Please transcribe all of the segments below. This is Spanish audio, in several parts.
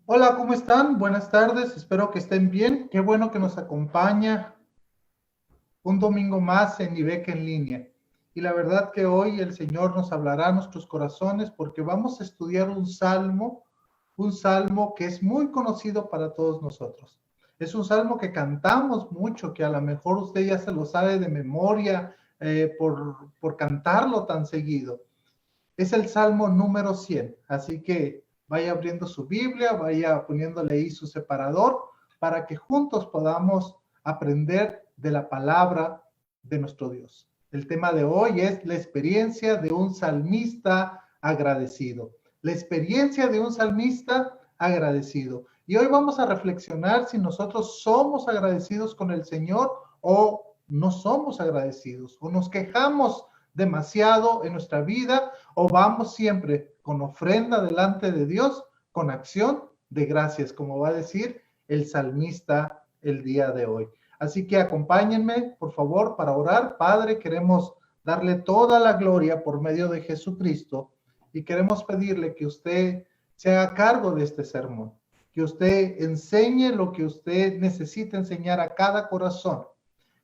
Hola, ¿cómo están? Buenas tardes, espero que estén bien. Qué bueno que nos acompaña un domingo más en IBEC en línea. Y la verdad que hoy el Señor nos hablará a nuestros corazones porque vamos a estudiar un salmo que es muy conocido para todos nosotros. Es un salmo que cantamos mucho, que a lo mejor usted ya se lo sabe de memoria por cantarlo tan seguido. Es el Salmo número 100, así que vaya abriendo su Biblia, vaya poniéndole ahí su separador para que juntos podamos aprender de la palabra de nuestro Dios. El tema de hoy es la experiencia de un salmista agradecido. La experiencia de un salmista agradecido. Y hoy vamos a reflexionar si nosotros somos agradecidos con el Señor o no somos agradecidos o nos quejamos demasiado en nuestra vida o vamos siempre con ofrenda delante de Dios, con acción de gracias, como va a decir el salmista el día de hoy. Así que acompáñenme, por favor, para orar. Padre, queremos darle toda la gloria por medio de Jesucristo y queremos pedirle que usted se haga cargo de este sermón, que usted enseñe lo que usted necesita enseñar a cada corazón.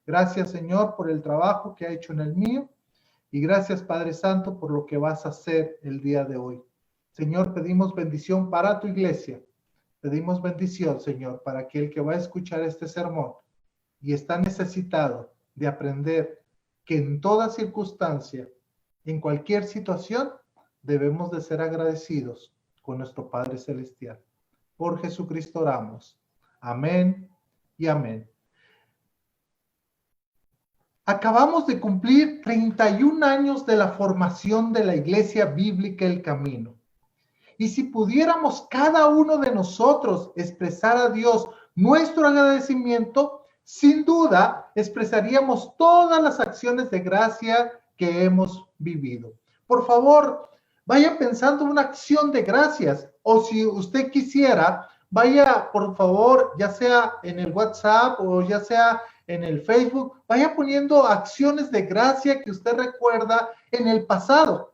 Gracias, Señor, por el trabajo que ha hecho en el mío. Y gracias, Padre Santo, por lo que vas a hacer el día de hoy. Señor, pedimos bendición para tu iglesia. Pedimos bendición, Señor, para aquel que va a escuchar este sermón y está necesitado de aprender que en toda circunstancia, en cualquier situación, debemos de ser agradecidos con nuestro Padre Celestial. Por Jesucristo oramos. Amén y amén. Acabamos de cumplir 31 años de la formación de la Iglesia Bíblica El Camino. Y si pudiéramos cada uno de nosotros expresar a Dios nuestro agradecimiento, sin duda expresaríamos todas las acciones de gracia que hemos vivido. Por favor, vaya pensando una acción de gracias o si usted quisiera, vaya por favor, ya sea en el WhatsApp o ya sea en el Facebook, vaya poniendo acciones de gracia que usted recuerda en el pasado.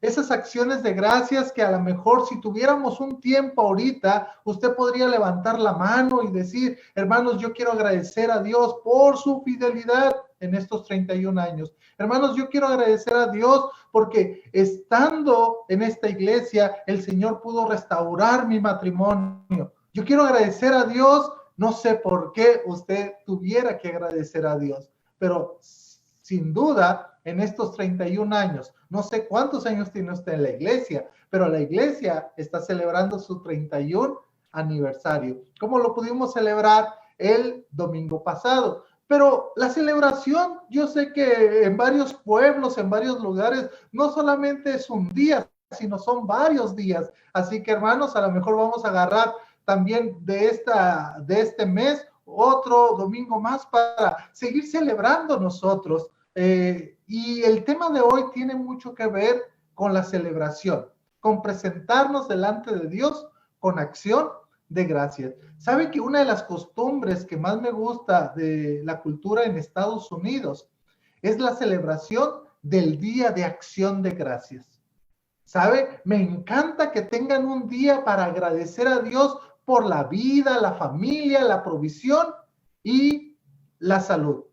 Esas acciones de gracias que a lo mejor si tuviéramos un tiempo ahorita, usted podría levantar la mano y decir, hermanos, yo quiero agradecer a Dios por su fidelidad en estos 31 años. Hermanos, yo quiero agradecer a Dios porque estando en esta iglesia, el Señor pudo restaurar mi matrimonio. Yo quiero agradecer a Dios, no sé por qué usted tuviera que agradecer a Dios, pero sin duda, en estos 31 años, no sé cuántos años tiene usted en la iglesia, pero la iglesia está celebrando su 31 aniversario, como lo pudimos celebrar el domingo pasado. Pero la celebración, yo sé que en varios pueblos, en varios lugares, no solamente es un día, sino son varios días. Así que hermanos, a lo mejor vamos a agarrar también de este mes otro domingo más para seguir celebrando nosotros. Y el tema de hoy tiene mucho que ver con la celebración, con presentarnos delante de Dios con acción de gracias. ¿Sabe que una de las costumbres que más me gusta de la cultura en Estados Unidos es la celebración del Día de Acción de Gracias? ¿Sabe? Me encanta que tengan un día para agradecer a Dios por la vida, la familia, la provisión y la salud.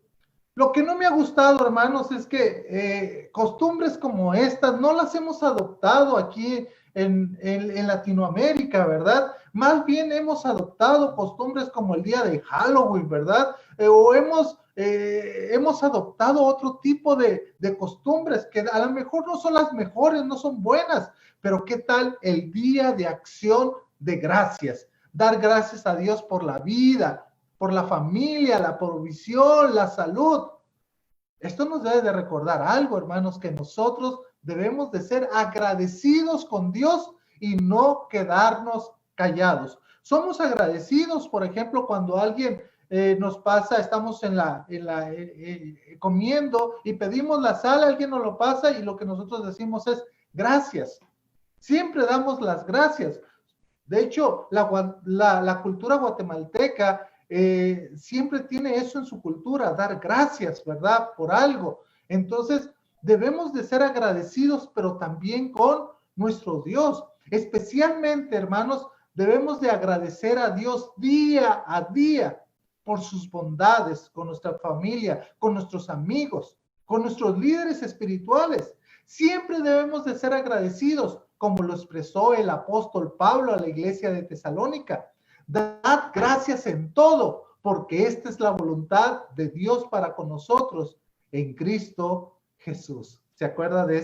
Lo que no me ha gustado, hermanos, es que costumbres como estas no las hemos adoptado aquí en Latinoamérica, ¿verdad? Más bien hemos adoptado costumbres como el día de Halloween, ¿verdad? O hemos adoptado otro tipo de costumbres que a lo mejor no son las mejores, no son buenas, pero ¿qué tal el día de acción de gracias? Dar gracias a Dios por la vida, por la familia, la provisión, la salud. Esto nos debe de recordar algo, hermanos, que nosotros debemos de ser agradecidos con Dios y no quedarnos callados. Somos agradecidos, por ejemplo, cuando alguien nos pasa, estamos comiendo y pedimos la sal, alguien nos lo pasa y lo que nosotros decimos es gracias. Siempre damos las gracias. De hecho, la cultura guatemalteca siempre tiene eso en su cultura, dar gracias, ¿verdad? Por algo. Entonces, debemos de ser agradecidos, pero también con nuestro Dios. Especialmente, hermanos, debemos de agradecer a Dios día a día por sus bondades con nuestra familia, con nuestros amigos, con nuestros líderes espirituales. Siempre debemos de ser agradecidos, como lo expresó el apóstol Pablo a la iglesia de Tesalónica. Dad gracias en todo, porque esta es la voluntad de Dios para con nosotros en Cristo Jesús. ¿Se acuerda de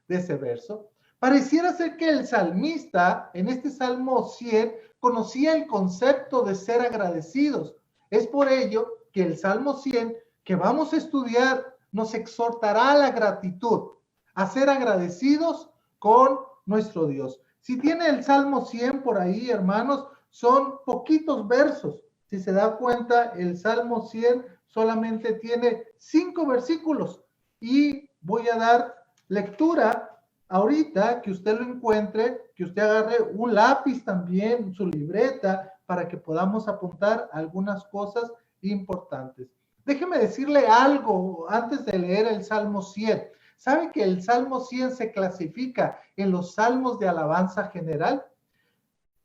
ese verso? Pareciera ser que el salmista en este Salmo 100 conocía el concepto de ser agradecidos. Es por ello que el Salmo 100 que vamos a estudiar nos exhortará a la gratitud, a ser agradecidos con nuestro Dios. Si tiene el Salmo 100 por ahí, hermanos, son poquitos versos. Si se da cuenta, el Salmo 100 solamente tiene 5 versículos y voy a dar lectura ahorita, que usted lo encuentre, que usted agarre un lápiz también, su libreta, para que podamos apuntar algunas cosas importantes. Déjeme decirle algo antes de leer el Salmo 100. ¿Sabe que el Salmo 100 se clasifica en los salmos de alabanza general?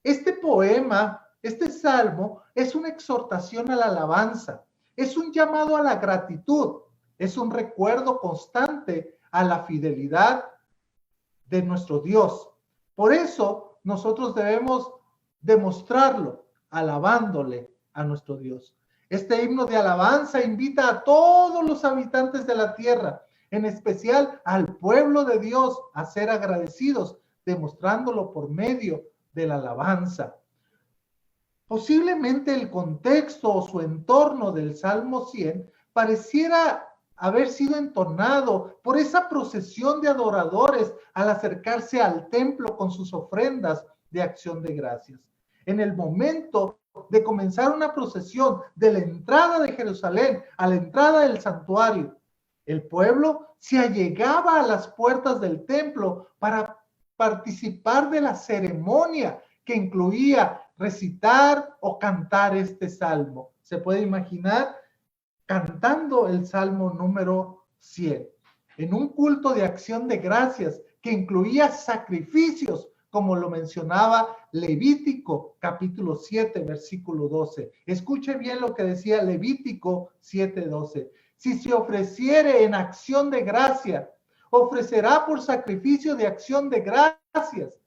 Este poema, este salmo, es una exhortación a la alabanza, es un llamado a la gratitud, es un recuerdo constante a la fidelidad de nuestro Dios. Por eso nosotros debemos demostrarlo alabándole a nuestro Dios. Este himno de alabanza invita a todos los habitantes de la tierra, en especial al pueblo de Dios, a ser agradecidos, demostrándolo por medio de la alabanza. Posiblemente el contexto o su entorno del Salmo 100 pareciera haber sido entonado por esa procesión de adoradores al acercarse al templo con sus ofrendas de acción de gracias. En el momento de comenzar una procesión de la entrada de Jerusalén a la entrada del santuario, el pueblo se allegaba a las puertas del templo para participar de la ceremonia que incluía recitar o cantar este salmo. ¿Se puede imaginar? Cantando el Salmo número 100, en un culto de acción de gracias que incluía sacrificios, como lo mencionaba Levítico, capítulo 7, versículo 12. Escuche bien lo que decía Levítico 7, 12. Si se ofreciere en acción de gracia, ofrecerá por sacrificio de acción de gracias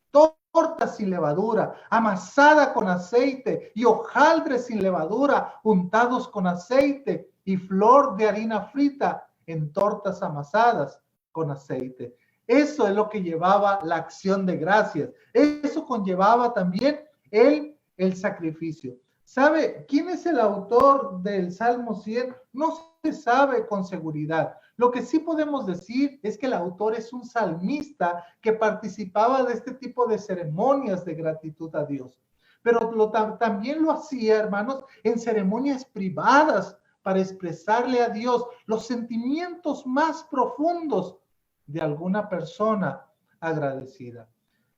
torta sin levadura, amasada con aceite, y hojaldres sin levadura, untados con aceite, y flor de harina frita en tortas amasadas con aceite. Eso es lo que llevaba la acción de gracias. Eso conllevaba también el sacrificio. ¿Sabe quién es el autor del Salmo 100? No se sabe con seguridad. Lo que sí podemos decir es que el autor es un salmista que participaba de este tipo de ceremonias de gratitud a Dios. Pero también lo hacía, hermanos, en ceremonias privadas para expresarle a Dios los sentimientos más profundos de alguna persona agradecida.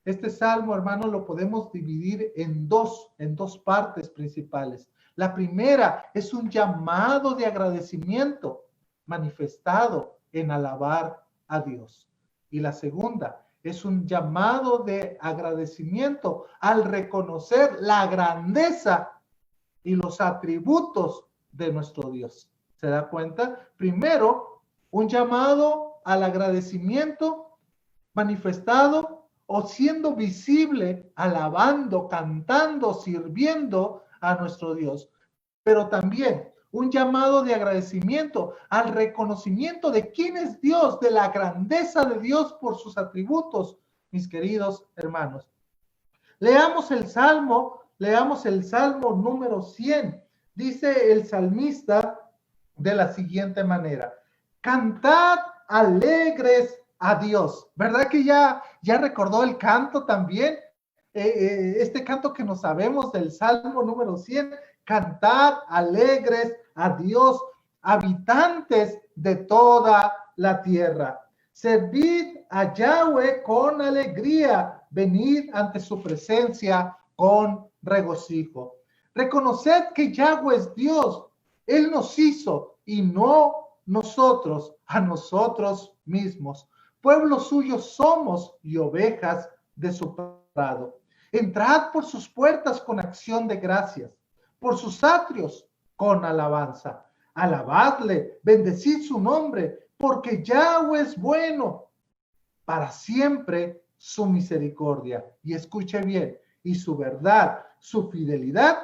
Este salmo, hermano, lo podemos dividir en dos partes principales. La primera es un llamado de agradecimiento manifestado en alabar a Dios. Y la segunda es un llamado de agradecimiento al reconocer la grandeza y los atributos de nuestro Dios. ¿Se da cuenta? Primero, un llamado al agradecimiento manifestado o siendo visible, alabando, cantando, sirviendo a nuestro Dios. Pero también un llamado de agradecimiento al reconocimiento de quién es Dios, de la grandeza de Dios por sus atributos, mis queridos hermanos. Leamos el Salmo número 100. Dice el salmista de la siguiente manera: cantad alegres a Dios. ¿Verdad que ya recordó el canto también? Este canto que nos sabemos del Salmo número 100. Cantad alegres a Dios, habitantes de toda la tierra. Servid a Yahweh con alegría, venid ante su presencia con regocijo. Reconoced que Yahweh es Dios, Él nos hizo y no nosotros a nosotros mismos. Pueblo suyo somos y ovejas de su prado. Entrad por sus puertas con acción de gracias, por sus atrios con alabanza. Alabadle, bendecid su nombre, porque Yahweh es bueno, para siempre su misericordia. Y escuche bien, y su verdad, su fidelidad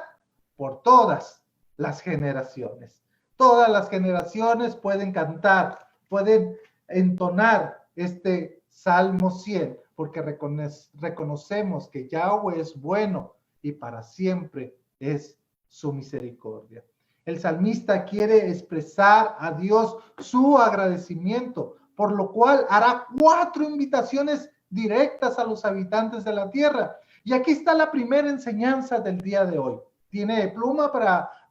por todas las generaciones. Todas las generaciones pueden cantar, pueden entonar este Salmo 100, porque reconocemos que Yahweh es bueno y para siempre es su misericordia. El salmista quiere expresar a Dios su agradecimiento, por lo cual hará 4 invitaciones directas a los habitantes de la tierra. Y aquí está la primera enseñanza del día de hoy. ¿Tiene pluma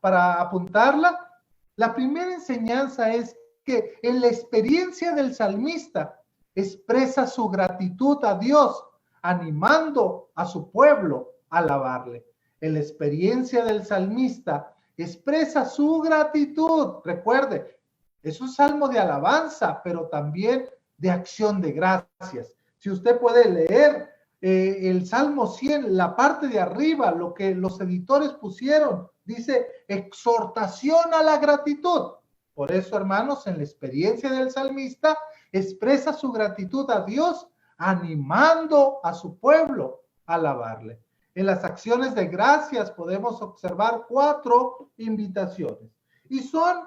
para apuntarla? La primera enseñanza es que en la experiencia del salmista expresa su gratitud a Dios, animando a su pueblo a alabarle. En la experiencia del salmista expresa su gratitud. Recuerde, es un salmo de alabanza, pero también de acción de gracias. Si usted puede leer el Salmo 100, la parte de arriba, lo que los editores pusieron, dice exhortación a la gratitud. Por eso, hermanos, en la experiencia del salmista, expresa su gratitud a Dios, animando a su pueblo a alabarle. En las acciones de gracias podemos observar 4 invitaciones. Y son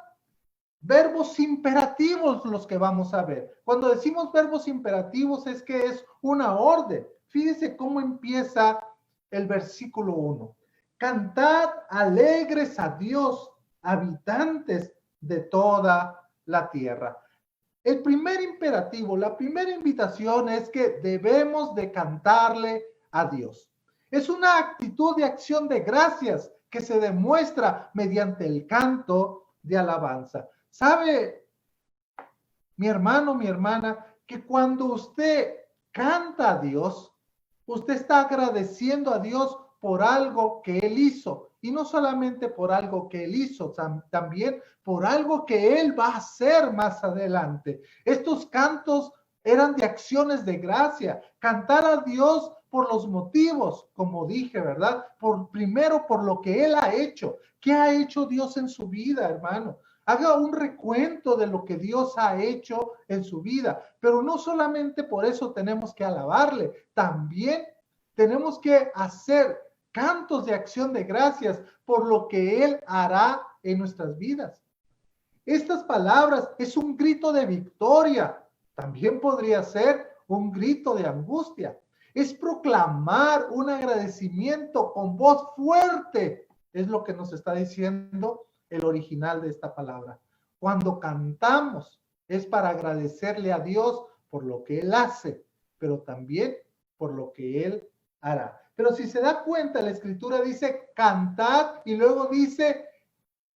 verbos imperativos los que vamos a ver. Cuando decimos verbos imperativos es que es una orden. Fíjese cómo empieza el versículo 1. Cantad alegres a Dios, habitantes de toda la tierra. El primer imperativo, la primera invitación es que debemos de cantarle a Dios. Es una actitud de acción de gracias que se demuestra mediante el canto de alabanza. ¿Sabe, mi hermano, mi hermana, que cuando usted canta a Dios, usted está agradeciendo a Dios por algo que Él hizo? Y no solamente por algo que Él hizo, también por algo que Él va a hacer más adelante. Estos cantos eran de acciones de gracia. Cantar a Dios por los motivos, como dije, ¿verdad? Primero por lo que Él ha hecho. ¿Qué ha hecho Dios en su vida, hermano? Haga un recuento de lo que Dios ha hecho en su vida, pero no solamente por eso tenemos que alabarle, también tenemos que hacer cantos de acción de gracias por lo que Él hará en nuestras vidas. Estas palabras es un grito de victoria, también podría ser un grito de angustia. Es proclamar un agradecimiento con voz fuerte, es lo que nos está diciendo el original de esta palabra. Cuando cantamos es para agradecerle a Dios por lo que Él hace, pero también por lo que Él hará. Pero si se da cuenta, la escritura dice cantad y luego dice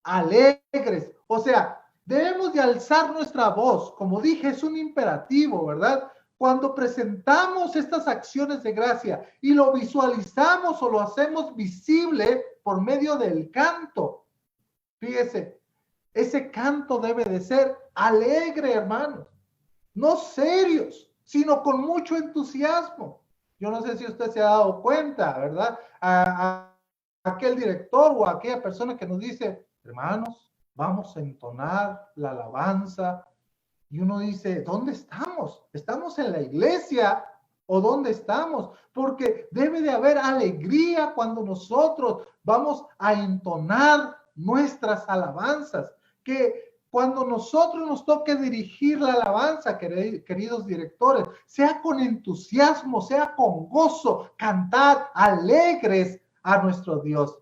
alegres. O sea, debemos de alzar nuestra voz. Como dije, es un imperativo, ¿verdad? Cuando presentamos estas acciones de gracia y lo visualizamos o lo hacemos visible por medio del canto, fíjese, ese canto debe de ser alegre, hermanos, no serios, sino con mucho entusiasmo. Yo no sé si usted se ha dado cuenta, ¿verdad? A aquel director o a aquella persona que nos dice, hermanos, vamos a entonar la alabanza. Y uno dice, ¿dónde estamos? ¿Estamos en la iglesia o dónde estamos? Porque debe de haber alegría cuando nosotros vamos a entonar nuestras alabanzas. Que cuando nosotros nos toque dirigir la alabanza, queridos directores, sea con entusiasmo, sea con gozo, cantad alegres a nuestro Dios.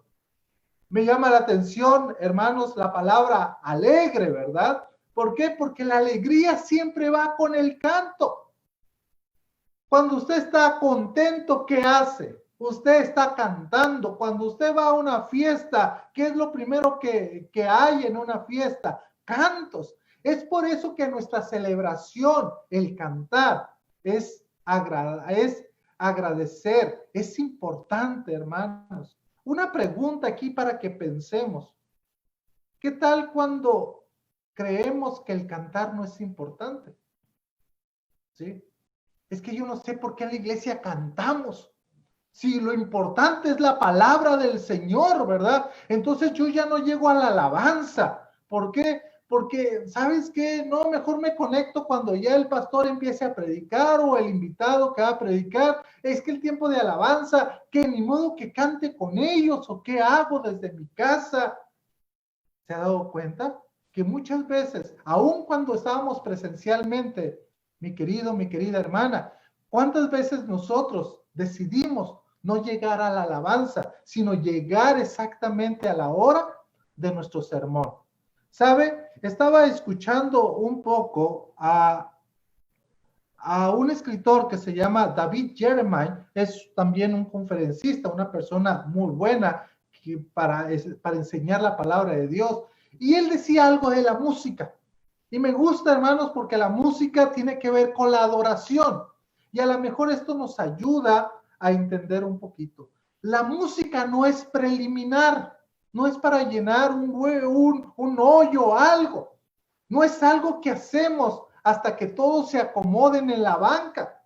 Me llama la atención, hermanos, la palabra alegre, ¿verdad? ¿Por qué? Porque la alegría siempre va con el canto. Cuando usted está contento, ¿qué hace? Usted está cantando. Cuando usted va a una fiesta, ¿qué es lo primero que hay en una fiesta? Cantos. Es por eso que nuestra celebración, el cantar, es agradecer. Es importante, hermanos. Una pregunta aquí para que pensemos. ¿Qué tal cuando creemos que el cantar no es importante? ¿Sí? Es que yo no sé por qué en la iglesia cantamos. Si lo importante es la palabra del Señor, ¿verdad? Entonces yo ya no llego a la alabanza. ¿Por qué? Porque, ¿sabes qué? No, mejor me conecto cuando ya el pastor empiece a predicar o el invitado que va a predicar. Es que el tiempo de alabanza, que ni modo que cante con ellos o qué hago desde mi casa. ¿Se ha dado cuenta? Que muchas veces, aun cuando estábamos presencialmente, mi querido, mi querida hermana, ¿cuántas veces nosotros decidimos no llegar a la alabanza, sino llegar exactamente a la hora de nuestro sermón? ¿Sabe? Estaba escuchando un poco a un escritor que se llama David Jeremiah, es también un conferencista, una persona muy buena para enseñar la palabra de Dios. Y él decía algo de la música. Y me gusta, hermanos, porque la música tiene que ver con la adoración. Y a lo mejor esto nos ayuda a entender un poquito. La música no es preliminar, no es para llenar un hoyo, algo. No es algo que hacemos hasta que todos se acomoden en la banca.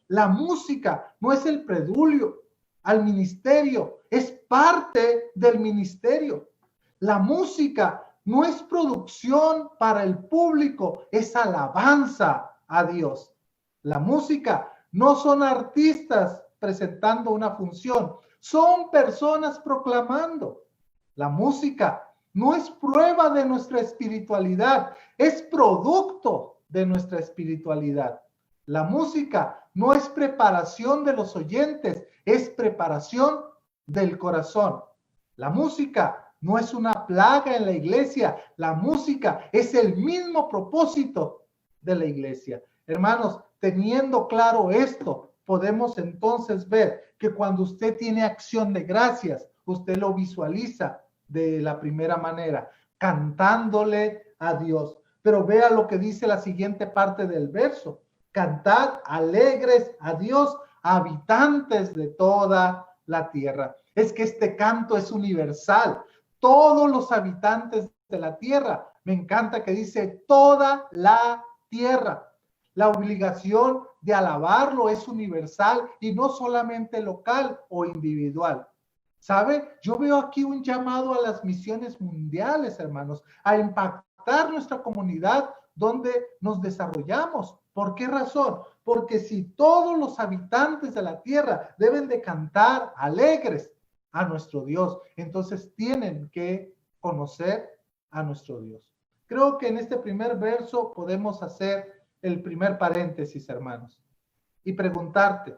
La música no es el preludio al ministerio, es parte del ministerio. La música no es producción para el público, es alabanza a Dios. La música no son artistas presentando una función, son personas proclamando. La música no es prueba de nuestra espiritualidad, es producto de nuestra espiritualidad. La música no es preparación de los oyentes, es preparación del corazón. La música no es una plaga en la iglesia, la música es el mismo propósito de la iglesia. Hermanos, teniendo claro esto, podemos entonces ver que cuando usted tiene acción de gracias, usted lo visualiza de la primera manera, cantándole a Dios. Pero vea lo que dice la siguiente parte del verso. Cantad alegres a Dios, habitantes de toda la tierra. Es que este canto es universal. Todos los habitantes de la tierra. Me encanta que dice toda la tierra. La obligación de alabarlo es universal y no solamente local o individual. ¿Sabe? Yo veo aquí un llamado a las misiones mundiales, hermanos, a impactar nuestra comunidad donde nos desarrollamos. ¿Por qué razón? Porque si todos los habitantes de la tierra deben de cantar alegres a nuestro Dios, entonces tienen que conocer a nuestro Dios. Creo que en este primer verso podemos hacer el primer paréntesis, hermanos, y preguntarte,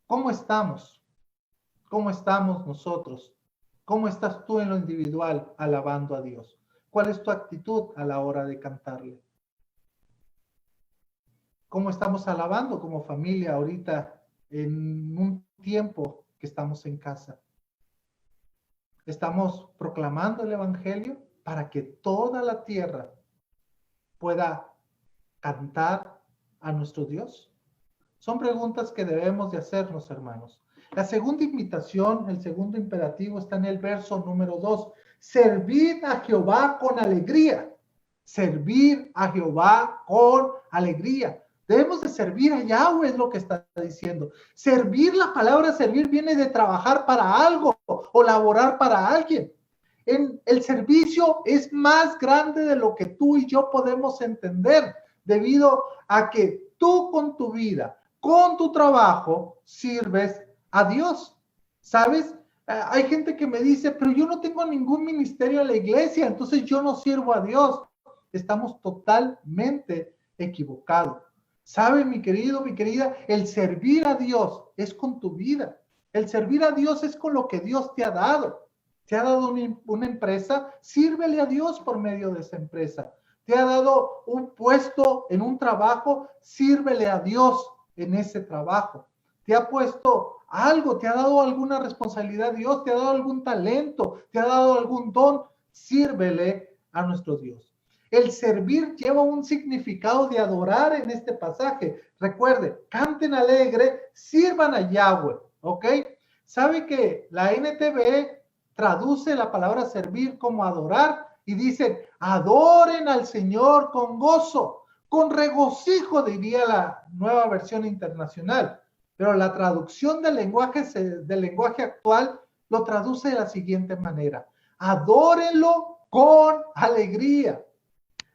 ¿cómo estamos? ¿Cómo estamos nosotros? ¿Cómo estás tú en lo individual alabando a Dios? ¿Cuál es tu actitud a la hora de cantarle? ¿Cómo estamos alabando como familia ahorita en un tiempo que estamos en casa? ¿Estamos proclamando el Evangelio para que toda la tierra pueda cantar a nuestro Dios? Son preguntas que debemos de hacernos, hermanos. La segunda invitación, el segundo imperativo está en el verso número 2. Servid a Jehová con alegría. Servir a Jehová con alegría. Debemos de servir a Yahweh, es lo que está diciendo. Servir, la palabra servir viene de trabajar para algo o laborar para alguien. El servicio es más grande de lo que tú y yo podemos entender, debido a que tú con tu vida, con tu trabajo, sirves a Dios. ¿Sabes? Hay gente que me dice, pero yo no tengo ningún ministerio en la iglesia, entonces yo no sirvo a Dios. Estamos totalmente equivocados. ¿Sabe, mi querido, mi querida? El servir a Dios es con tu vida. El servir a Dios es con lo que Dios te ha dado. Te ha dado una empresa, sírvele a Dios por medio de esa empresa. Te ha dado un puesto en un trabajo, sírvele a Dios en ese trabajo. Te ha puesto algo, te ha dado alguna responsabilidad Dios, te ha dado algún talento, te ha dado algún don, sírvele a nuestro Dios. El servir lleva un significado de adorar en este pasaje. Recuerde, canten alegre, sirvan a Yahweh, ¿ok? ¿Sabe que la NTV traduce la palabra servir como adorar? Y dicen, adoren al Señor con gozo, con regocijo, diría la Nueva Versión Internacional. Pero la traducción del lenguaje actual lo traduce de la siguiente manera: adórenlo con alegría.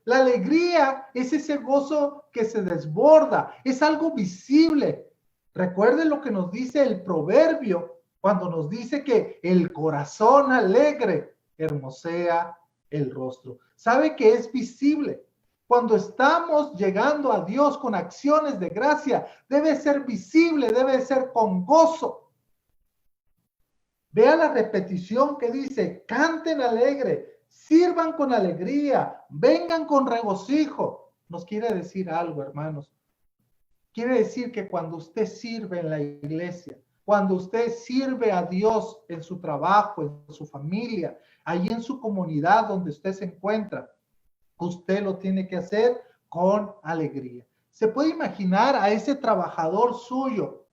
La alegría es ese gozo que se desborda, es algo visible. Recuerden lo que nos dice el proverbio cuando nos dice que el corazón alegre hermosea el rostro. ¿Sabe que es visible? Cuando estamos llegando a Dios con acciones de gracia, debe ser visible, debe ser con gozo. Vea la repetición que dice: canten alegre, sirvan con alegría, vengan con regocijo. Nos quiere decir algo, hermanos. Quiere decir que cuando usted sirve en la iglesia, cuando usted sirve a Dios en su trabajo, en su familia, ahí en su comunidad donde usted se encuentra, usted lo tiene que hacer con alegría. ¿Se puede imaginar a ese trabajador suyo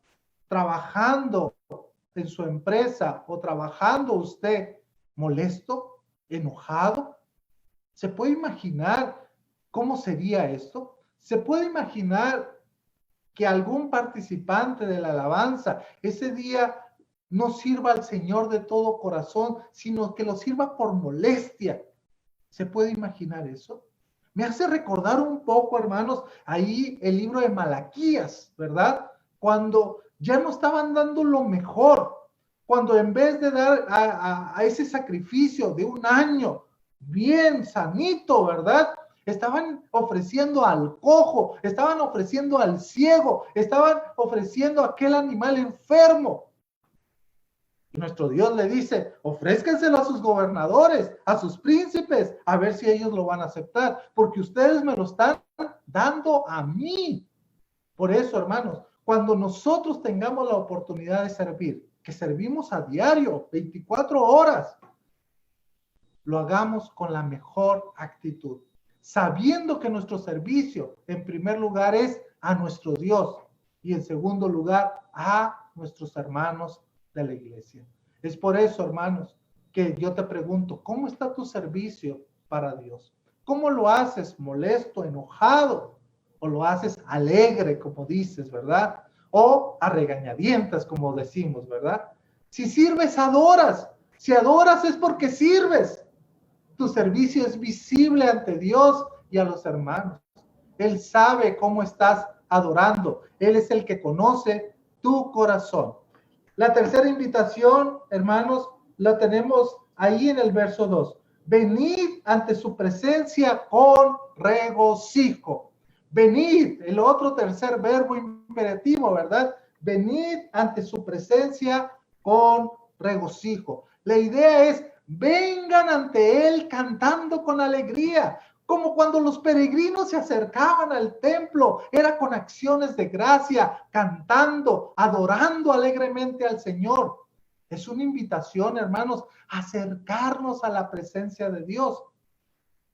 trabajando en su empresa o trabajando usted molesto, enojado? ¿Se puede imaginar cómo sería esto? ¿Se puede imaginar que algún participante de la alabanza ese día no sirva al Señor de todo corazón, sino que lo sirva por molestia? ¿Se puede imaginar eso? Me hace recordar un poco, hermanos, ahí el libro de Malaquías, ¿verdad? Cuando ya no estaban dando lo mejor, cuando en vez de dar a ese sacrificio de un año bien sanito, ¿verdad? Estaban ofreciendo al cojo, estaban ofreciendo al ciego, estaban ofreciendo a aquel animal enfermo. Y nuestro Dios le dice: ofrézcanselo a sus gobernadores, a sus príncipes, a ver si ellos lo van a aceptar, porque ustedes me lo están dando a mí. Por eso, hermanos, cuando nosotros tengamos la oportunidad de servir, que servimos a diario, 24 horas, lo hagamos con la mejor actitud, sabiendo que nuestro servicio, en primer lugar, es a nuestro Dios y en segundo lugar, a nuestros hermanos de la iglesia. Es por eso, hermanos, que yo te pregunto: ¿cómo está tu servicio para Dios? ¿Cómo lo haces? ¿Molesto, enojado? ¿O lo haces alegre, como dices, verdad? ¿O a regañadientas, como decimos, verdad? Si sirves, adoras. Si adoras es porque sirves. Tu servicio es visible ante Dios y a los hermanos. Él sabe cómo estás adorando. Él es el que conoce tu corazón. La tercera invitación, hermanos, la tenemos ahí en el verso 2. Venid ante su presencia con regocijo. Venid, el otro tercer verbo imperativo, ¿verdad? Venid ante su presencia con regocijo. La idea es: vengan ante Él cantando con alegría, como cuando los peregrinos se acercaban al templo, era con acciones de gracia, cantando, adorando alegremente al Señor. Es una invitación, hermanos, a acercarnos a la presencia de Dios.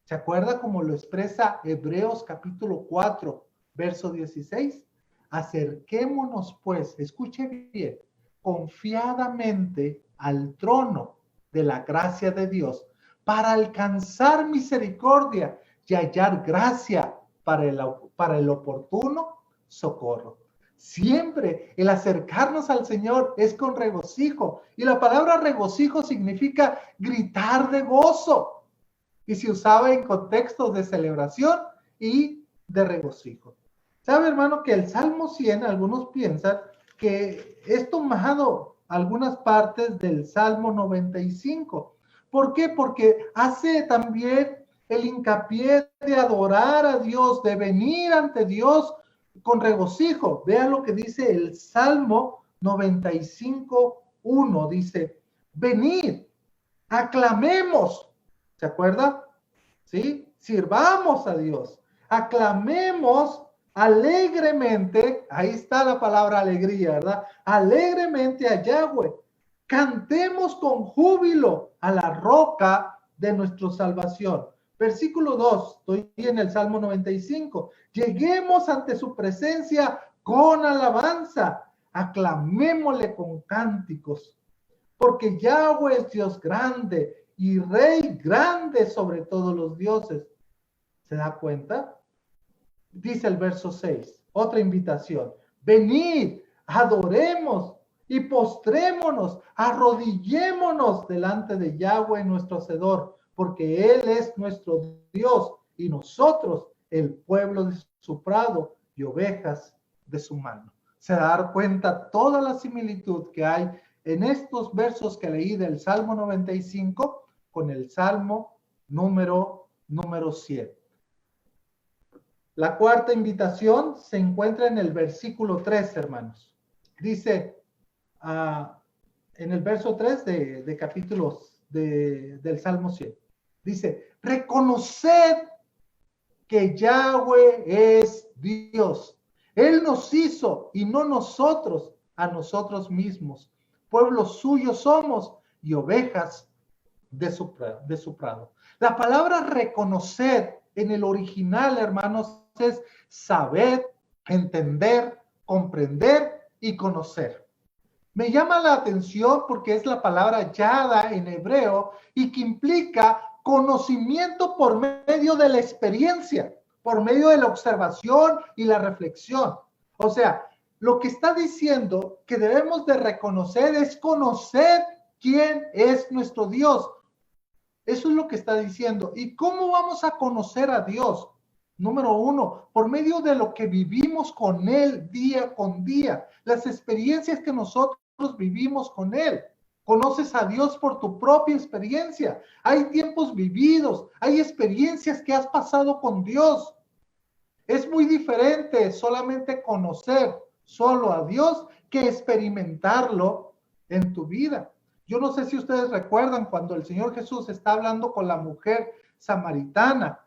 ¿Se acuerda cómo lo expresa Hebreos capítulo 4, verso 16? Acerquémonos pues, escuche bien, confiadamente al trono de la gracia de Dios para alcanzar misericordia y hallar gracia para el oportuno socorro. Siempre el acercarnos al Señor es con regocijo, y la palabra regocijo significa gritar de gozo, y se usaba en contextos de celebración y de regocijo. ¿Sabe, hermano, que el Salmo 100, algunos piensan que es tomado algunas partes del Salmo 95? ¿Por qué? Porque hace también el hincapié de adorar a Dios, de venir ante Dios con regocijo. Vean lo que dice el Salmo 95:1. Dice: venid, aclamemos. ¿Se acuerda? ¿Sí? Sirvamos a Dios. Aclamemos alegremente. Ahí está la palabra alegría, ¿verdad? Alegremente a Yahweh. Cantemos con júbilo a la roca de nuestra salvación. Versículo 2, estoy en el Salmo 95. Lleguemos ante su presencia con alabanza. Aclamémosle con cánticos. Porque Yahweh es Dios grande y Rey grande sobre todos los dioses. ¿Se da cuenta? Dice el verso 6, otra invitación. Venid, adoremos y postrémonos, arrodillémonos delante de Yahweh nuestro Hacedor, porque Él es nuestro Dios y nosotros el pueblo de su prado y ovejas de su mano. Se da cuenta toda la similitud que hay en estos versos que leí del Salmo 95 con el Salmo número 100. La cuarta invitación se encuentra en el versículo 3, hermanos. Dice en el verso 3 de capítulos del Salmo 100. Dice, reconoced que Yahweh es Dios. Él nos hizo y no nosotros a nosotros mismos. Pueblo suyo somos y ovejas de su prado. La palabra reconocer en el original, hermanos, es saber, entender, comprender y conocer. Me llama la atención porque es la palabra yada en hebreo y que implica conocimiento por medio de la experiencia, por medio de la observación y la reflexión. O sea, lo que está diciendo que debemos de reconocer es conocer quién es nuestro Dios. Eso es lo que está diciendo. ¿Y cómo vamos a conocer a Dios? Número uno, por medio de lo que vivimos con Él día con día, las experiencias que nosotros vivimos con Él. Conoces a Dios por tu propia experiencia. Hay tiempos vividos, hay experiencias que has pasado con Dios. Es muy diferente solamente conocer solo a Dios que experimentarlo en tu vida. Yo no sé si ustedes recuerdan cuando el Señor Jesús está hablando con la mujer samaritana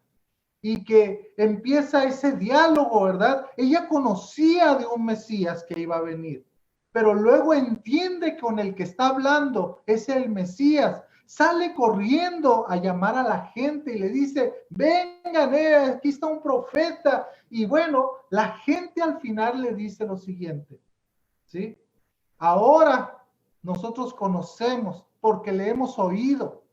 y que empieza ese diálogo, ¿verdad? Ella conocía de un Mesías que iba a venir, pero luego entiende que con el que está hablando es el Mesías. Sale corriendo a llamar a la gente y le dice, vengan, aquí está un profeta. Y bueno, la gente al final le dice lo siguiente, ¿sí? Ahora nosotros conocemos porque le hemos oído,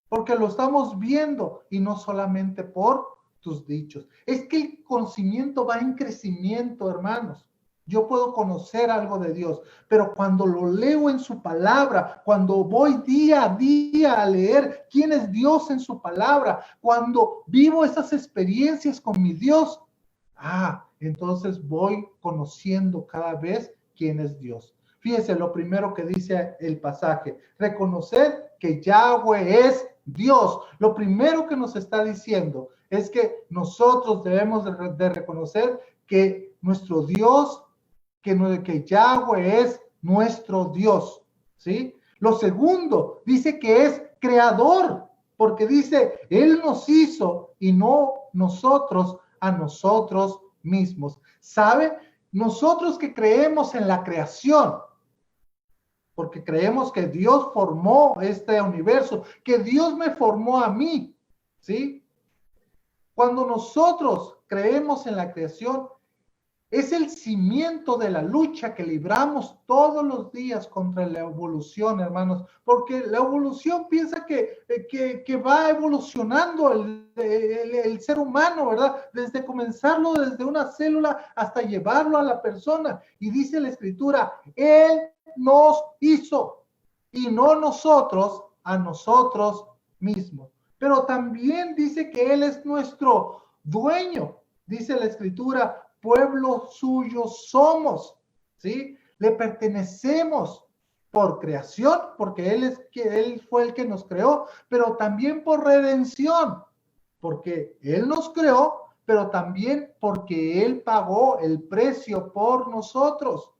porque lo estamos viendo y no solamente por tus dichos. Es que el conocimiento va en crecimiento, hermanos. Yo puedo conocer algo de Dios, pero cuando lo leo en su palabra, cuando voy día a día a leer quién es Dios en su palabra, cuando vivo esas experiencias con mi Dios, entonces voy conociendo cada vez quién es Dios. Fíjense lo primero que dice el pasaje, reconocer que Yahweh es Dios. Lo primero que nos está diciendo es que nosotros debemos de reconocer que nuestro Dios, que Yahweh es nuestro Dios, ¿sí? Lo segundo, dice que es creador, porque dice, Él nos hizo y no nosotros a nosotros mismos. ¿Sabe? Nosotros que creemos en la creación, porque creemos que Dios formó este universo, que Dios me formó a mí, ¿sí? Cuando nosotros creemos en la creación, es el cimiento de la lucha que libramos todos los días contra la evolución, hermanos, porque la evolución piensa que va evolucionando el ser humano, ¿verdad? Desde comenzarlo desde una célula hasta llevarlo a la persona. Y dice la Escritura, Él nos hizo y no nosotros a nosotros mismos. Pero también dice que Él es nuestro dueño. Dice la Escritura, pueblo suyo somos, ¿sí? Le pertenecemos por creación, porque Él fue el que nos creó, pero también por redención, porque Él nos creó, pero también porque Él pagó el precio por nosotros.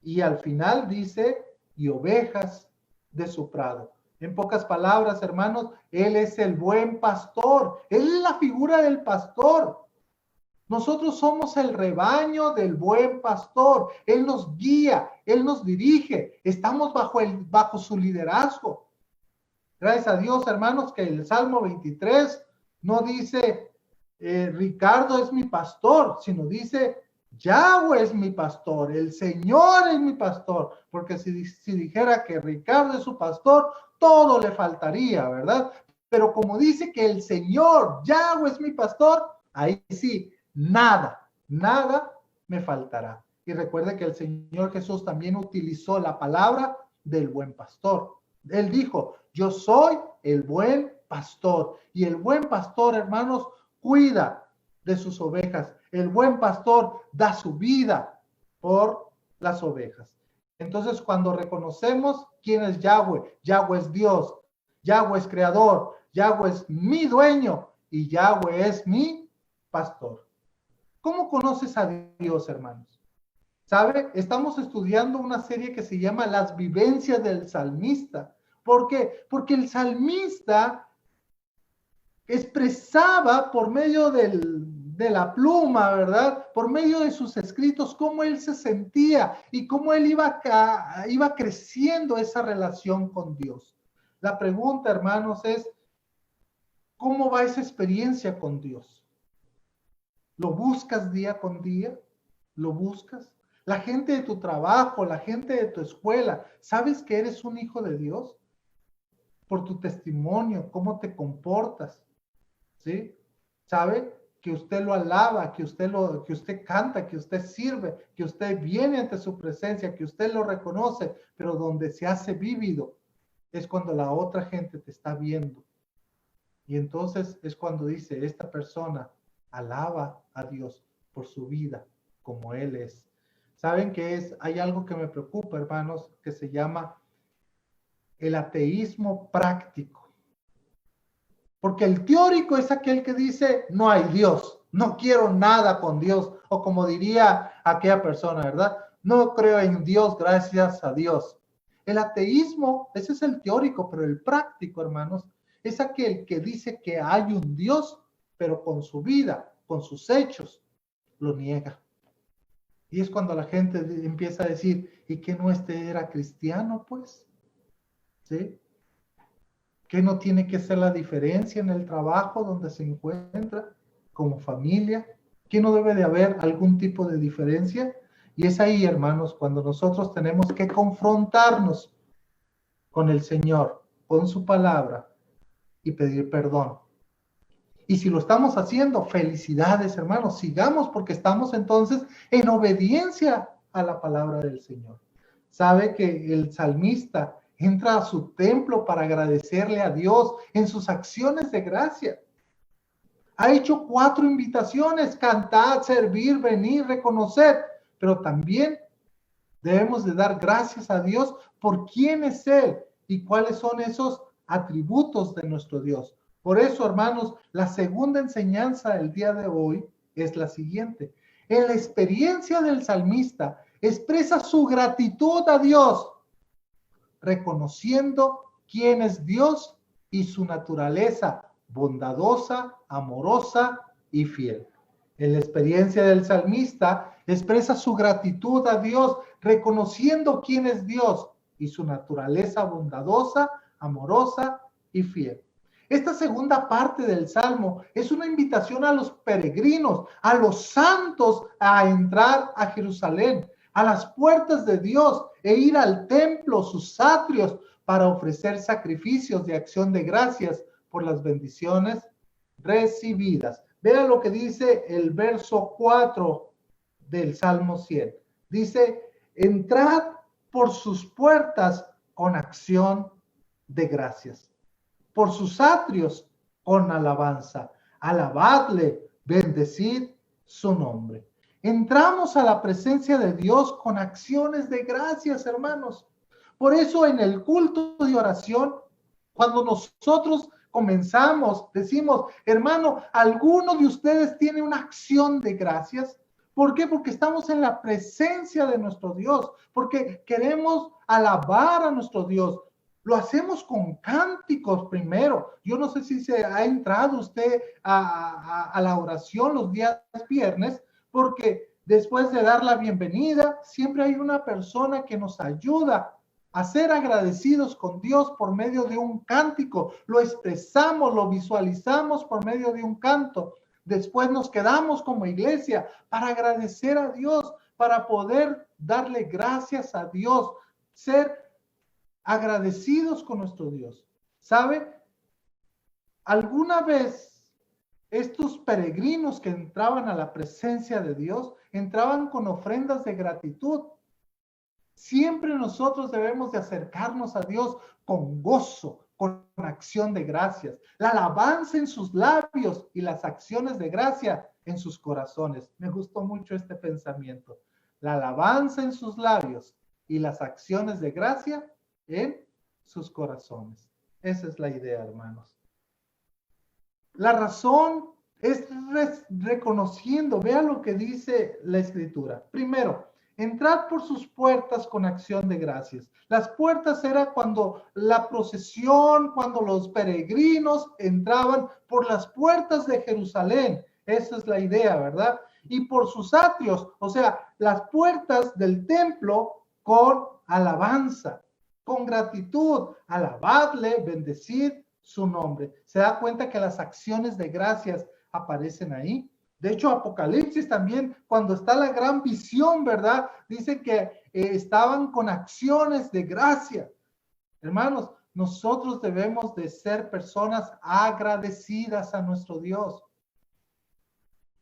Y al final dice, y ovejas de su prado. En pocas palabras, hermanos, Él es el buen pastor. Él es la figura del pastor. Nosotros somos el rebaño del buen pastor. Él nos guía, Él nos dirige. Estamos bajo su liderazgo. Gracias a Dios, hermanos, que el Salmo 23 no dice, Ricardo es mi pastor, sino dice, Yahweh es mi pastor, el Señor es mi pastor. Porque si dijera que Ricardo es su pastor, todo le faltaría, ¿verdad? Pero como dice que el Señor, Yahweh es mi pastor, ahí sí, nada me faltará. Y recuerde que el Señor Jesús también utilizó la palabra del buen pastor. Él dijo, yo soy el buen pastor. Y el buen pastor, hermanos, cuida de sus ovejas. El buen pastor da su vida por las ovejas. Entonces, cuando reconocemos quién es Yahweh, Yahweh es Dios, Yahweh es creador, Yahweh es mi dueño y Yahweh es mi pastor. ¿Cómo conoces a Dios, hermanos? ¿Sabe? Estamos estudiando una serie que se llama Las vivencias del salmista. ¿Por qué? Porque el salmista expresaba por medio de la pluma, ¿verdad? Por medio de sus escritos, cómo él se sentía y cómo él iba creciendo esa relación con Dios. La pregunta, hermanos, es, ¿cómo va esa experiencia con Dios? ¿Lo buscas día con día? ¿Lo buscas? La gente de tu trabajo, la gente de tu escuela, ¿sabes que eres un hijo de Dios? Por tu testimonio, cómo te comportas, ¿sí? ¿Sabe? Que usted lo alaba, que usted canta, que usted sirve, que usted viene ante su presencia, que usted lo reconoce, pero donde se hace vívido es cuando la otra gente te está viendo. Y entonces es cuando dice, esta persona alaba a Dios por su vida, como Él es. ¿Saben qué es? Hay algo que me preocupa, hermanos, que se llama el ateísmo práctico. Porque el teórico es aquel que dice, no hay Dios, no quiero nada con Dios, o como diría aquella persona, ¿verdad? No creo en Dios, gracias a Dios. El ateísmo, ese es el teórico, pero el práctico, hermanos, es aquel que dice que hay un Dios, pero con su vida, con sus hechos, lo niega. Y es cuando la gente empieza a decir, ¿y que no era cristiano, pues? ¿Sí? ¿Qué no tiene que ser la diferencia en el trabajo donde se encuentra, como familia? ¿Qué no debe de haber algún tipo de diferencia? Y es ahí, hermanos, cuando nosotros tenemos que confrontarnos con el Señor, con su palabra y pedir perdón. Y si lo estamos haciendo, felicidades, hermanos, sigamos porque estamos entonces en obediencia a la palabra del Señor. Sabe que el salmista entra a su templo para agradecerle a Dios en sus acciones de gracia. Ha hecho 4 invitaciones: cantar, servir, venir, reconocer, pero también debemos de dar gracias a Dios por quién es Él y cuáles son esos atributos de nuestro Dios. Por eso, hermanos, la segunda enseñanza del día de hoy es la siguiente. En la experiencia del salmista, expresa su gratitud a Dios, reconociendo quién es Dios y su naturaleza bondadosa, amorosa y fiel. En la experiencia del salmista, expresa su gratitud a Dios, reconociendo quién es Dios y su naturaleza bondadosa, amorosa y fiel. Esta segunda parte del Salmo es una invitación a los peregrinos, a los santos, a entrar a Jerusalén, a las puertas de Dios e ir al templo, sus atrios, para ofrecer sacrificios de acción de gracias por las bendiciones recibidas. Vean lo que dice el verso 4 del Salmo 100. Dice, entrad por sus puertas con acción de gracias, por sus atrios con alabanza. Alabadle, bendecid su nombre. Entramos a la presencia de Dios con acciones de gracias, hermanos. Por eso en el culto de oración, cuando nosotros comenzamos, decimos, hermano, ¿alguno de ustedes tiene una acción de gracias? ¿Por qué? Porque estamos en la presencia de nuestro Dios, porque queremos alabar a nuestro Dios. Lo hacemos con cánticos primero. Yo no sé si se ha entrado usted a la oración los días viernes, porque después de dar la bienvenida, siempre hay una persona que nos ayuda a ser agradecidos con Dios por medio de un cántico. Lo expresamos, lo visualizamos por medio de un canto. Después nos quedamos como iglesia para agradecer a Dios, para poder darle gracias a Dios, ser agradecidos con nuestro Dios. ¿Sabe? ¿Alguna vez estos peregrinos que entraban a la presencia de Dios, entraban con ofrendas de gratitud. Siempre nosotros debemos de acercarnos a Dios con gozo, con acción de gracias. La alabanza en sus labios y las acciones de gracia en sus corazones. Me gustó mucho este pensamiento. La alabanza en sus labios y las acciones de gracia en sus corazones. Esa es la idea, hermanos. La razón es reconociendo, vea lo que dice la Escritura. Primero, entrad por sus puertas con acción de gracias. Las puertas era cuando la procesión, cuando los peregrinos entraban por las puertas de Jerusalén. Esa es la idea, ¿verdad? Y por sus atrios, o sea, las puertas del templo con alabanza, con gratitud, alabadle, bendecid su nombre. Se da cuenta que las acciones de gracias aparecen ahí. De hecho, Apocalipsis también, cuando está la gran visión, ¿verdad? Dice que estaban con acciones de gracia. Hermanos, nosotros debemos de ser personas agradecidas a nuestro Dios.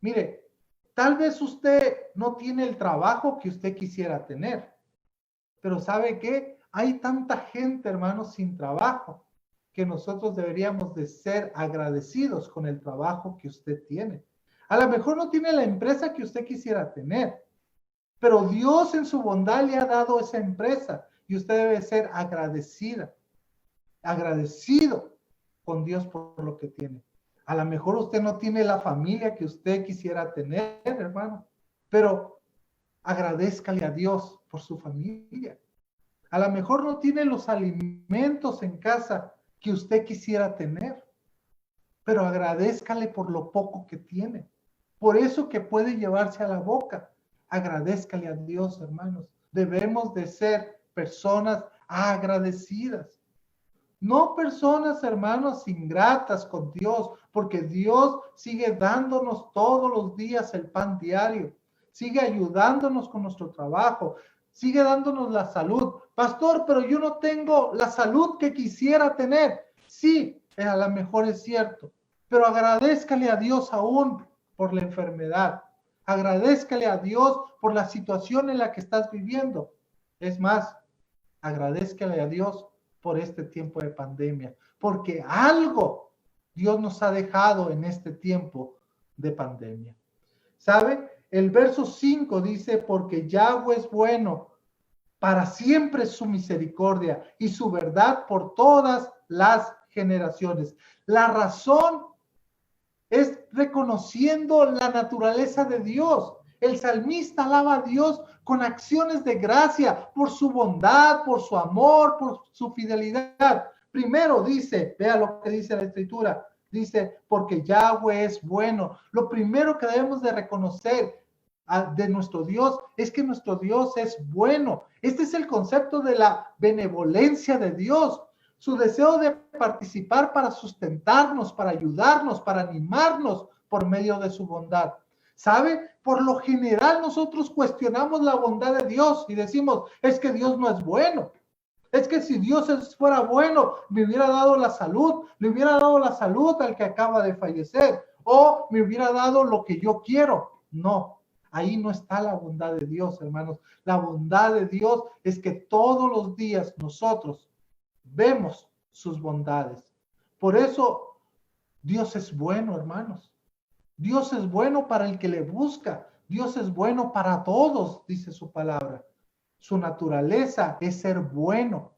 Mire, tal vez usted no tiene el trabajo que usted quisiera tener, pero ¿sabe qué? Hay tanta gente, hermanos, sin trabajo, que nosotros deberíamos de ser agradecidos con el trabajo que usted tiene. A lo mejor no tiene la empresa que usted quisiera tener, pero Dios en su bondad le ha dado esa empresa y usted debe ser agradecido con Dios por lo que tiene. A lo mejor usted no tiene la familia que usted quisiera tener, hermano, pero agradézcale a Dios por su familia. A lo mejor no tiene los alimentos en casa que usted quisiera tener, pero agradézcale por lo poco que tiene, por eso que puede llevarse a la boca. Agradézcale a Dios, hermanos. Debemos de ser personas agradecidas. No personas, hermanos, ingratas con Dios, porque Dios sigue dándonos todos los días el pan diario, sigue ayudándonos con nuestro trabajo, sigue dándonos la salud. Pastor, pero yo no tengo la salud que quisiera tener. Sí, a lo mejor es cierto, pero agradézcale a Dios aún por la enfermedad. Agradézcale a Dios por la situación en la que estás viviendo. Es más, agradézcale a Dios por este tiempo de pandemia, porque algo Dios nos ha dejado en este tiempo de pandemia. ¿Sabe? El verso 5 dice, porque Yahweh es bueno, para siempre es su misericordia y su verdad por todas las generaciones. La razón es reconociendo la naturaleza de Dios. El salmista alaba a Dios con acciones de gracia por su bondad, por su amor, por su fidelidad. Primero dice, vea lo que dice la Escritura, dice, porque Yahweh es bueno. Lo primero que debemos de reconocer de nuestro Dios es que nuestro Dios es bueno. Este es el concepto de la benevolencia de Dios. Su deseo de participar para sustentarnos, para ayudarnos, para animarnos por medio de su bondad. ¿Sabe? Por lo general nosotros cuestionamos la bondad de Dios y decimos, es que Dios no es bueno. Es que si Dios fuera bueno, me hubiera dado la salud, le hubiera dado la salud al que acaba de fallecer, o me hubiera dado lo que yo quiero. No, ahí no está la bondad de Dios, hermanos. La bondad de Dios es que todos los días nosotros vemos sus bondades. Por eso Dios es bueno, hermanos. Dios es bueno para el que le busca. Dios es bueno para todos, dice su palabra. Su naturaleza es ser bueno.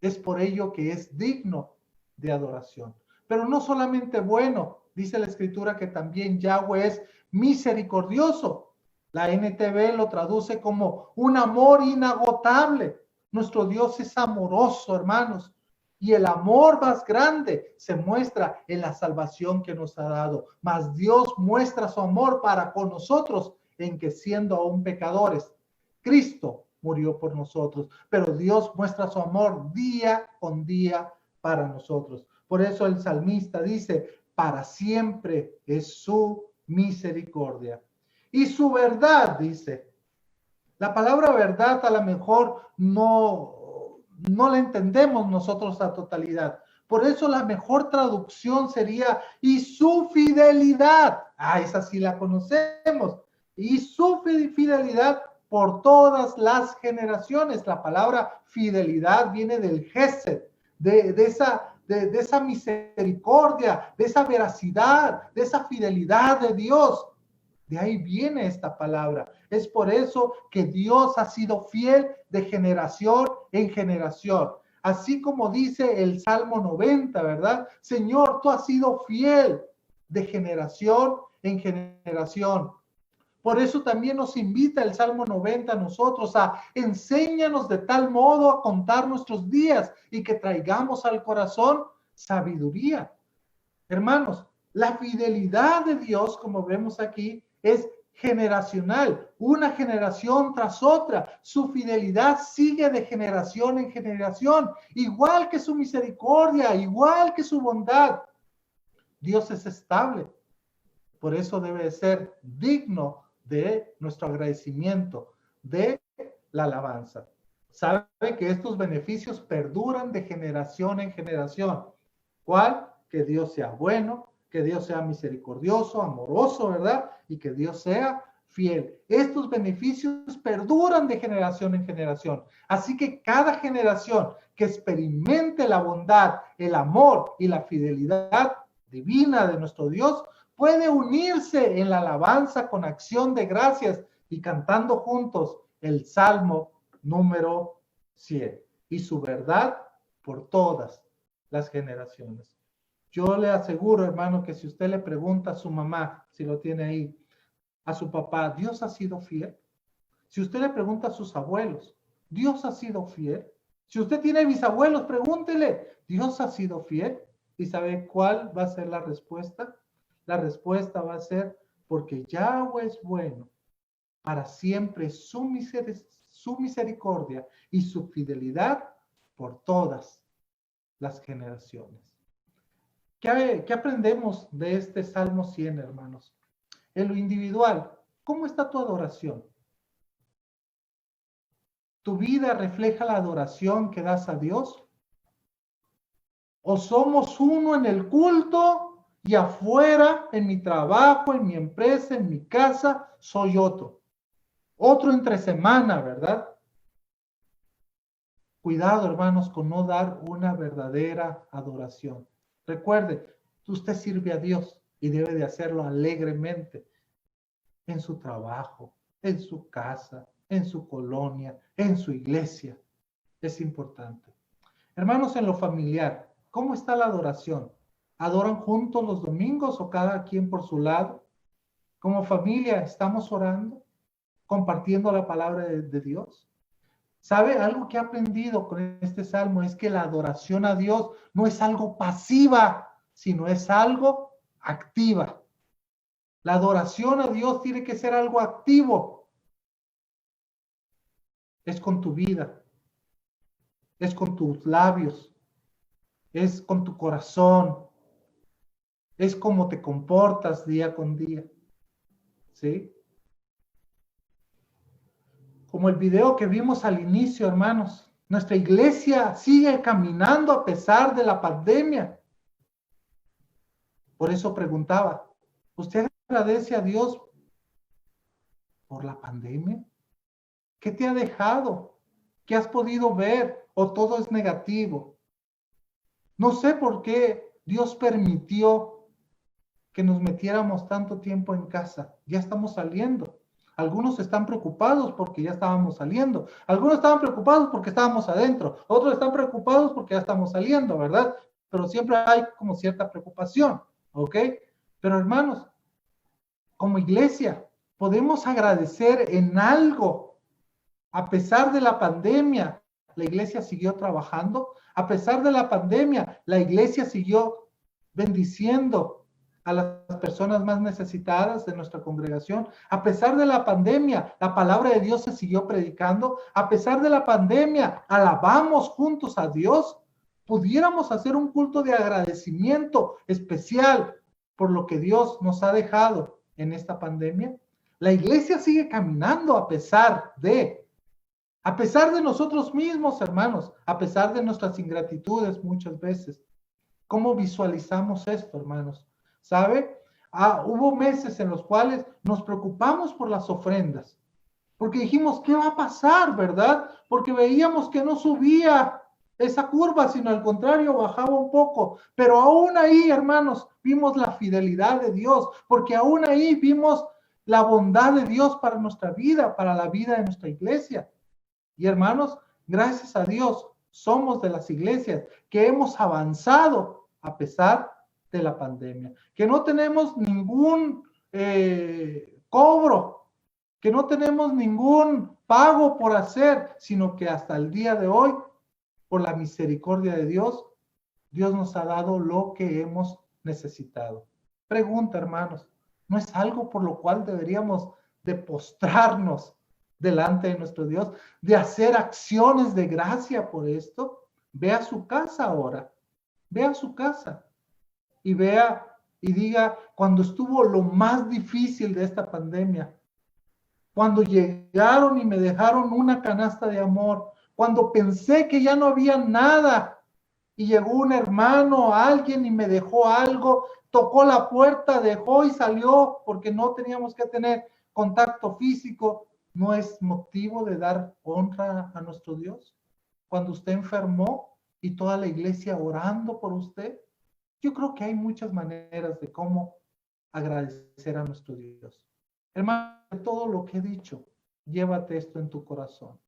Es por ello que es digno de adoración. Pero no solamente bueno, dice la Escritura que también Yahweh es misericordioso. La NTV lo traduce como un amor inagotable. Nuestro Dios es amoroso, hermanos. Y el amor más grande se muestra en la salvación que nos ha dado. Mas Dios muestra su amor para con nosotros en que siendo aún pecadores, Cristo murió por nosotros. Pero Dios muestra su amor día con día para nosotros. Por eso el salmista dice, para siempre es su misericordia. Y su verdad, dice. La palabra verdad a lo mejor no la entendemos nosotros a totalidad, Por eso la mejor traducción sería, y su fidelidad. Esa sí la conocemos. Y su fidelidad por todas las generaciones. La palabra fidelidad viene del Gesed, de esa misericordia, de esa veracidad, de esa fidelidad de Dios. De ahí viene esta palabra. Es por eso que Dios ha sido fiel de generación en generación. Así como dice el Salmo 90, ¿verdad? Señor, tú has sido fiel de generación en generación. Por eso también nos invita el Salmo 90 a nosotros a enséñanos de tal modo a contar nuestros días y que traigamos al corazón sabiduría. Hermanos, la fidelidad de Dios, como vemos aquí, es generacional, una generación tras otra. Su fidelidad sigue de generación en generación, igual que su misericordia, igual que su bondad. Dios es estable, por eso debe ser digno de nuestro agradecimiento, de la alabanza. Sabe que estos beneficios perduran de generación en generación. ¿Cuál? Que Dios sea bueno, que Dios sea misericordioso, amoroso, ¿verdad? Y que Dios sea fiel. Estos beneficios perduran de generación en generación. Así que cada generación que experimente la bondad, el amor y la fidelidad divina de nuestro Dios puede unirse en la alabanza con acción de gracias y cantando juntos el Salmo número 100 y su verdad por todas las generaciones. Yo le aseguro, hermano, que si usted le pregunta a su mamá, si lo tiene ahí, a su papá, ¿Dios ha sido fiel? Si usted le pregunta a sus abuelos, ¿Dios ha sido fiel? Si usted tiene bisabuelos, pregúntele, ¿Dios ha sido fiel? ¿Y sabe cuál va a ser la respuesta? La respuesta va a ser, porque Yahweh es bueno, para siempre su misericordia y su fidelidad por todas las generaciones. ¿Qué aprendemos de este Salmo 100, hermanos? En lo individual, ¿cómo está tu adoración? ¿Tu vida refleja la adoración que das a Dios? ¿O somos uno en el culto y afuera, en mi trabajo, en mi empresa, en mi casa, soy otro? Otro entre semana, ¿verdad? Cuidado, hermanos, con no dar una verdadera adoración. Recuerde, usted sirve a Dios y debe de hacerlo alegremente en su trabajo, en su casa, en su colonia, en su iglesia. Es importante. Hermanos, en lo familiar, ¿cómo está la adoración? ¿Adoran juntos los domingos o cada quien por su lado? Como familia, ¿estamos orando? ¿Compartiendo la palabra de Dios? ¿Sabe? Algo que he aprendido con este salmo es que la adoración a Dios no es algo pasiva, sino es algo activa. La adoración a Dios tiene que ser algo activo. Es con tu vida, es con tus labios, es con tu corazón, es cómo te comportas día con día. ¿Sí? Como el video que vimos al inicio, hermanos, nuestra iglesia sigue caminando a pesar de la pandemia. Por eso preguntaba, ¿usted agradece a Dios por la pandemia? ¿Qué te ha dejado? ¿Qué has podido ver? ¿O todo es negativo? No sé por qué Dios permitió que nos metiéramos tanto tiempo en casa. Ya estamos saliendo. Algunos están preocupados porque ya estábamos saliendo. Algunos estaban preocupados porque estábamos adentro. Otros están preocupados porque ya estamos saliendo, ¿verdad? Pero siempre hay como cierta preocupación, ¿ok? Pero hermanos, como iglesia, podemos agradecer en algo. A pesar de la pandemia, la iglesia siguió trabajando. A pesar de la pandemia, la iglesia siguió bendiciendo a las personas más necesitadas de nuestra congregación. A pesar de la pandemia, la palabra de Dios se siguió predicando. A pesar de la pandemia, alabamos juntos a Dios. Pudiéramos hacer un culto de agradecimiento especial por lo que Dios nos ha dejado en esta pandemia. La iglesia sigue caminando a pesar de nosotros mismos, hermanos, a pesar de nuestras ingratitudes muchas veces. ¿Cómo visualizamos esto, hermanos? ¿Sabe? Hubo meses en los cuales nos preocupamos por las ofrendas, porque dijimos, ¿qué va a pasar, verdad? Porque veíamos que no subía esa curva, sino al contrario, bajaba un poco. Pero aún ahí, hermanos, vimos la fidelidad de Dios, porque aún ahí vimos la bondad de Dios para nuestra vida, para la vida de nuestra iglesia. Y hermanos, gracias a Dios, somos de las iglesias que hemos avanzado a pesar de la pandemia, que no tenemos ningún cobro, que no tenemos ningún pago por hacer, sino que hasta el día de hoy, por la misericordia de Dios, Dios nos ha dado lo que hemos necesitado. Pregunta, hermanos, ¿no es algo por lo cual deberíamos de postrarnos delante de nuestro Dios, de hacer acciones de gracia por esto? Ve a su casa ahora, ve a su casa y vea y diga, cuando estuvo lo más difícil de esta pandemia, cuando llegaron y me dejaron una canasta de amor, cuando pensé que ya no había nada y llegó un hermano, alguien y me dejó algo, tocó la puerta, dejó y salió porque no teníamos que tener contacto físico, ¿no es motivo de dar honra a nuestro Dios? Cuando usted enfermó y toda la iglesia orando por usted, yo creo que hay muchas maneras de cómo agradecer a nuestro Dios. Hermano, de todo lo que he dicho, llévate esto en tu corazón.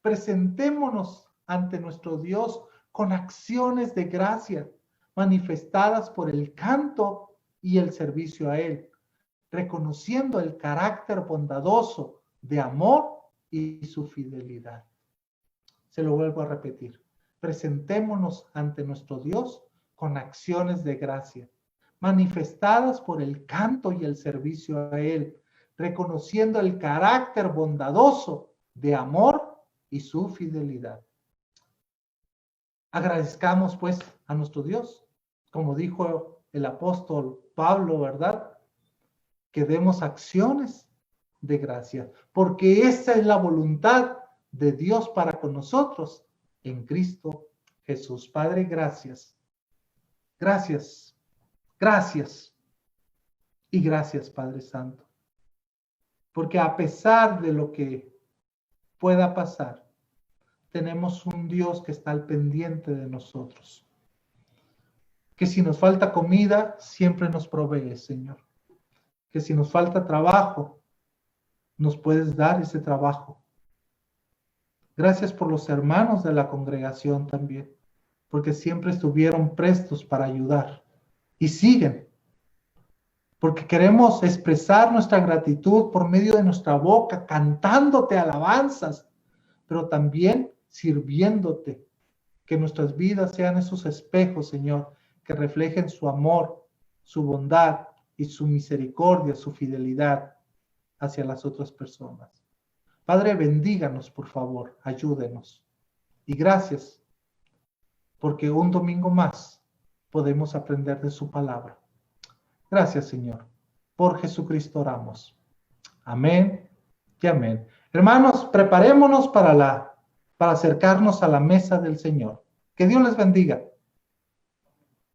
Presentémonos ante nuestro Dios con acciones de gracia manifestadas por el canto y el servicio a Él, reconociendo el carácter bondadoso de amor y su fidelidad. Se lo vuelvo a repetir. Presentémonos ante nuestro Dios con acciones de gracia manifestadas por el canto y el servicio a Él, reconociendo el carácter bondadoso de amor y su fidelidad. Agradezcamos pues a nuestro Dios, como dijo el apóstol Pablo, ¿verdad? Que demos acciones de gracia, porque esa es la voluntad de Dios para con nosotros en Cristo Jesús. Padre, gracias. Gracias. Gracias. Y gracias, Padre Santo. Porque a pesar de lo que pueda pasar, tenemos un Dios que está al pendiente de nosotros. Que si nos falta comida, siempre nos provee, Señor. Que si nos falta trabajo, nos puedes dar ese trabajo. Gracias por los hermanos de la congregación también, porque siempre estuvieron prestos para ayudar y siguen. Porque queremos expresar nuestra gratitud por medio de nuestra boca, cantándote alabanzas, pero también sirviéndote. Que nuestras vidas sean esos espejos, Señor, que reflejen su amor, su bondad y su misericordia, su fidelidad hacia las otras personas. Padre, bendíganos, por favor, ayúdenos. Y gracias, porque un domingo más podemos aprender de su palabra. Gracias, Señor. Por Jesucristo oramos. Amén y amén. Hermanos, preparémonos para acercarnos a la mesa del Señor. Que Dios les bendiga.